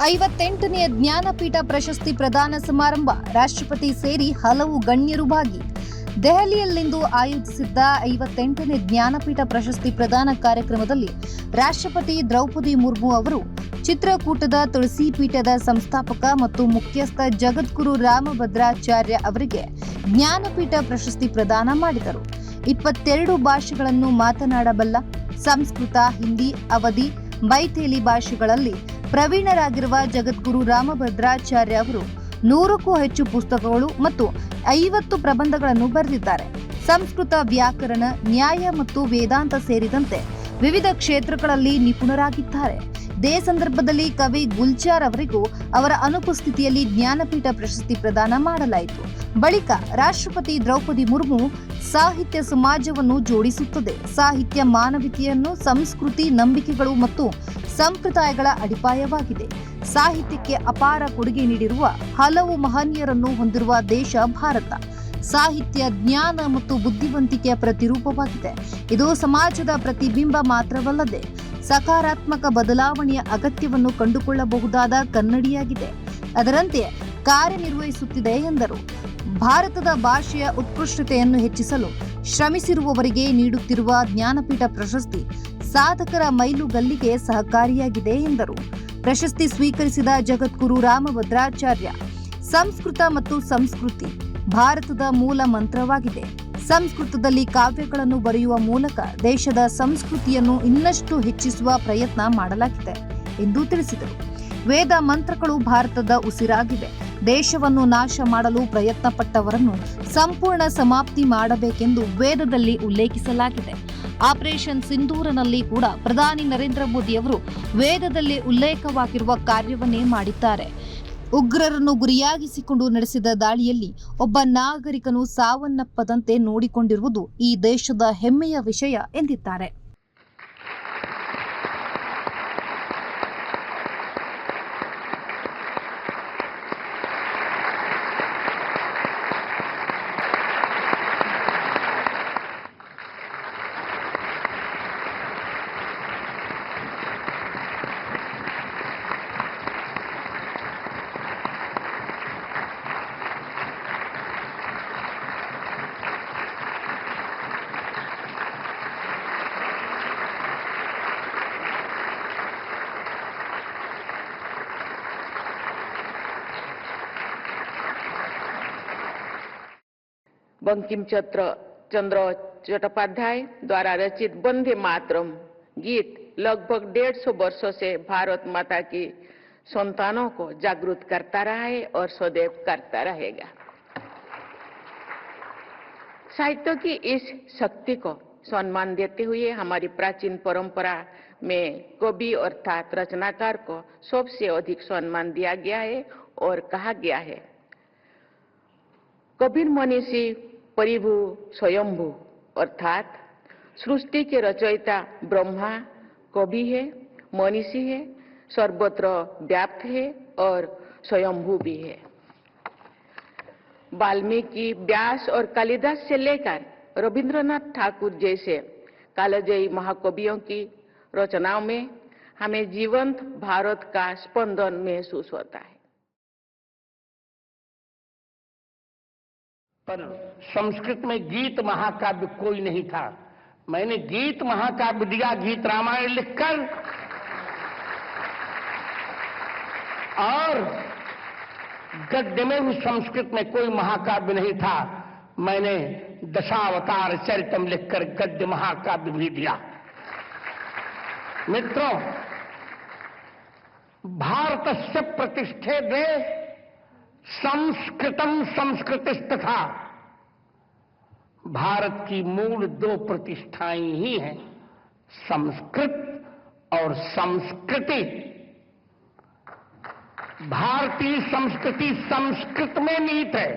58ನೇ ಜ್ಞಾನಪೀಠ ಪ್ರಶಸ್ತಿ ಪ್ರದಾನ ಸಮಾರಂಭ ರಾಷ್ಟ್ರಪತಿ ಸೇರಿ ಹಲವು ಗಣ್ಯರು ಭಾಗಿ. ದೆಹಲಿಯಲ್ಲಿಂದು ಆಯೋಜಿಸಿದ್ದ 58ನೇ ಜ್ಞಾನಪೀಠ ಪ್ರಶಸ್ತಿ ಪ್ರದಾನ ಕಾರ್ಯಕ್ರಮದಲ್ಲಿ ರಾಷ್ಟ್ರಪತಿ ದ್ರೌಪದಿ ಮುರ್ಮು ಅವರು ಚಿತ್ರಕೂಟದ ತುಳಸಿ ಪೀಠದ ಸಂಸ್ಥಾಪಕ ಮತ್ತು ಮುಖ್ಯಸ್ಥ ಜಗದ್ಗುರು ರಾಮಭದ್ರಾಚಾರ್ಯ ಅವರಿಗೆ ಜ್ಞಾನಪೀಠ ಪ್ರಶಸ್ತಿ ಪ್ರದಾನ ಮಾಡಿದರು. 22 ಭಾಷೆಗಳನ್ನು ಮಾತನಾಡಬಲ್ಲ, ಸಂಸ್ಕೃತ, ಹಿಂದಿ, ಅವಧಿ, ಮೈಥಿಲಿ ಭಾಷೆಗಳಲ್ಲಿ ಪ್ರವೀಣರಾಗಿರುವ ಜಗದ್ಗುರು ರಾಮಭದ್ರಾಚಾರ್ಯ ಅವರು 100ಕ್ಕೂ ಹೆಚ್ಚು ಪುಸ್ತಕಗಳು ಮತ್ತು 50 ಪ್ರಬಂಧಗಳನ್ನು ಬರೆದಿದ್ದಾರೆ. ಸಂಸ್ಕೃತ ವ್ಯಾಕರಣ, ನ್ಯಾಯ ಮತ್ತು ವೇದಾಂತ ಸೇರಿದಂತೆ ವಿವಿಧ ಕ್ಷೇತ್ರಗಳಲ್ಲಿ ನಿಪುಣರಾಗಿದ್ದಾರೆ. ಇದೇ ಸಂದರ್ಭದಲ್ಲಿ ಕವಿ ಗುಲ್ಜಾರ್ ಅವರಿಗೂ ಅವರ ಅನುಪಸ್ಥಿತಿಯಲ್ಲಿ ಜ್ಞಾನಪೀಠ ಪ್ರಶಸ್ತಿ ಪ್ರದಾನ ಮಾಡಲಾಯಿತು. ಬಳಿಕ ರಾಷ್ಟ್ರಪತಿ ದ್ರೌಪದಿ ಮುರ್ಮು ಸಾಹಿತ್ಯ ಸಮಾಜವನ್ನು ಜೋಡಿಸುತ್ತದೆ. ಸಾಹಿತ್ಯ ಮಾನವೀಯತೆಯನ್ನು, ಸಂಸ್ಕೃತಿ, ನಂಬಿಕೆಗಳು ಮತ್ತು ಸಂಪ್ರದಾಯಗಳ ಅಡಿಪಾಯವಾಗಿದೆ. ಸಾಹಿತ್ಯಕ್ಕೆ ಅಪಾರ ಕೊಡುಗೆ ನೀಡಿರುವ ಹಲವು ಮಹನೀಯರನ್ನು ಹೊಂದಿರುವ ದೇಶ ಭಾರತ. ಸಾಹಿತ್ಯ ಜ್ಞಾನ ಮತ್ತು ಬುದ್ಧಿವಂತಿಕೆಯ ಪ್ರತಿರೂಪವಾಗಿದೆ. ಇದು ಸಮಾಜದ ಪ್ರತಿಬಿಂಬ ಮಾತ್ರವಲ್ಲದೆ ಸಕಾರಾತ್ಮಕ ಬದಲಾವಣೆಯ ಅಗತ್ಯವನ್ನು ಕಂಡುಕೊಳ್ಳಬಹುದಾದ ಕನ್ನಡಿಯಾಗಿದೆ. ಅದರಂತೆ ಕಾರ್ಯನಿರ್ವಹಿಸುತ್ತಿದೆ ಎಂದರು. ಭಾರತದ ಭಾಷೆಯ ಉತ್ಕೃಷ್ಟತೆಯನ್ನು ಹೆಚ್ಚಿಸಲು ಶ್ರಮಿಸಿರುವವರಿಗೆ ನೀಡುತ್ತಿರುವ ಜ್ಞಾನಪೀಠ ಪ್ರಶಸ್ತಿ ಸಾಧಕರ ಮೈಲುಗಲ್ಲಿಗೆ ಸಹಕಾರಿಯಾಗಿದೆ ಎಂದರು. ಪ್ರಶಸ್ತಿ ಸ್ವೀಕರಿಸಿದ ಜಗದ್ಗುರು ರಾಮಭದ್ರಾಚಾರ್ಯ, ಸಂಸ್ಕೃತ ಮತ್ತು ಸಂಸ್ಕೃತಿ ಭಾರತದ ಮೂಲ ಮಂತ್ರವಾಗಿದೆ. ಸಂಸ್ಕೃತದಲ್ಲಿ ಕಾವ್ಯಗಳನ್ನು ಬರೆಯುವ ಮೂಲಕ ದೇಶದ ಸಂಸ್ಕೃತಿಯನ್ನು ಇನ್ನಷ್ಟು ಹೆಚ್ಚಿಸುವ ಪ್ರಯತ್ನ ಮಾಡಲಾಗಿದೆ ಎಂದು ತಿಳಿಸಿದರು. ವೇದ ಮಂತ್ರಗಳು ಭಾರತದ ಉಸಿರಾಗಿವೆ. ದೇಶವನ್ನು ನಾಶ ಮಾಡಲು ಪ್ರಯತ್ನ ಪಟ್ಟವರನ್ನು ಸಂಪೂರ್ಣ ಸಮಾಪ್ತಿ ಮಾಡಬೇಕೆಂದು ವೇದದಲ್ಲಿ ಉಲ್ಲೇಖಿಸಲಾಗಿದೆ. ಆಪರೇಷನ್ ಸಿಂಧೂರನಲ್ಲಿ ಕೂಡ ಪ್ರಧಾನಿ ನರೇಂದ್ರ ಮೋದಿ ಅವರು ವೇದದಲ್ಲಿ ಉಲ್ಲೇಖವಾಗಿರುವ ಕಾರ್ಯವನ್ನೇ ಮಾಡಿದ್ದಾರೆ. ಉಗ್ರರನ್ನು ಗುರಿಯಾಗಿಸಿಕೊಂಡು ನಡೆಸಿದ ದಾಳಿಯಲ್ಲಿ ಒಬ್ಬ ನಾಗರಿಕನು ಸಾವನ್ನಪ್ಪದಂತೆ ನೋಡಿಕೊಂಡಿರುವುದು ಈ ದೇಶದ ಹೆಮ್ಮೆಯ ವಿಷಯ ಎಂದಿದ್ದಾರೆ. बंकिम चंद्र चट्टोपाध्याय द्वारा रचित वंदे मातरम गीत लगभग 150 वर्षों से भारत माता की संतानों को जागृत करता रहा है और सदैव करता रहेगा। साहित्य की इस शक्ति को सम्मान देते हुए हमारी प्राचीन परंपरा में कवि अर्थात रचनाकार को सबसे अधिक सम्मान दिया गया है और कहा गया है, कबीर मनीषी परिभू स्वयंभू अर्थात सृष्टि के रचयिता ब्रह्मा कवि है, मनीषी है, सर्वत्र व्याप्त है और स्वयंभू भी है। वाल्मीकि, व्यास और कालिदास से लेकर रविंद्रनाथ ठाकुर जैसे कालजयी महाकवियों की रचनाओं में हमें जीवंत भारत का स्पंदन महसूस होता है। पर संस्कृत में गीत महाकाव्य कोई नहीं था। मैंने गीत महाकाव्य दिया, गीत रामायण लिखकर, और गद्य में भी संस्कृत में कोई महाकाव्य नहीं था। मैंने दशावतार चरितम लिखकर गद्य महाकाव्य भी दिया। मित्रों, भारतस्य प्रतिष्ठे दे संस्कृतम संस्कृतिस्थ था। भारत की मूल 2 प्रतिष्ठाएं ही हैं, संस्कृत और संस्कृति। भारतीय संस्कृति संस्कृत में निहित है।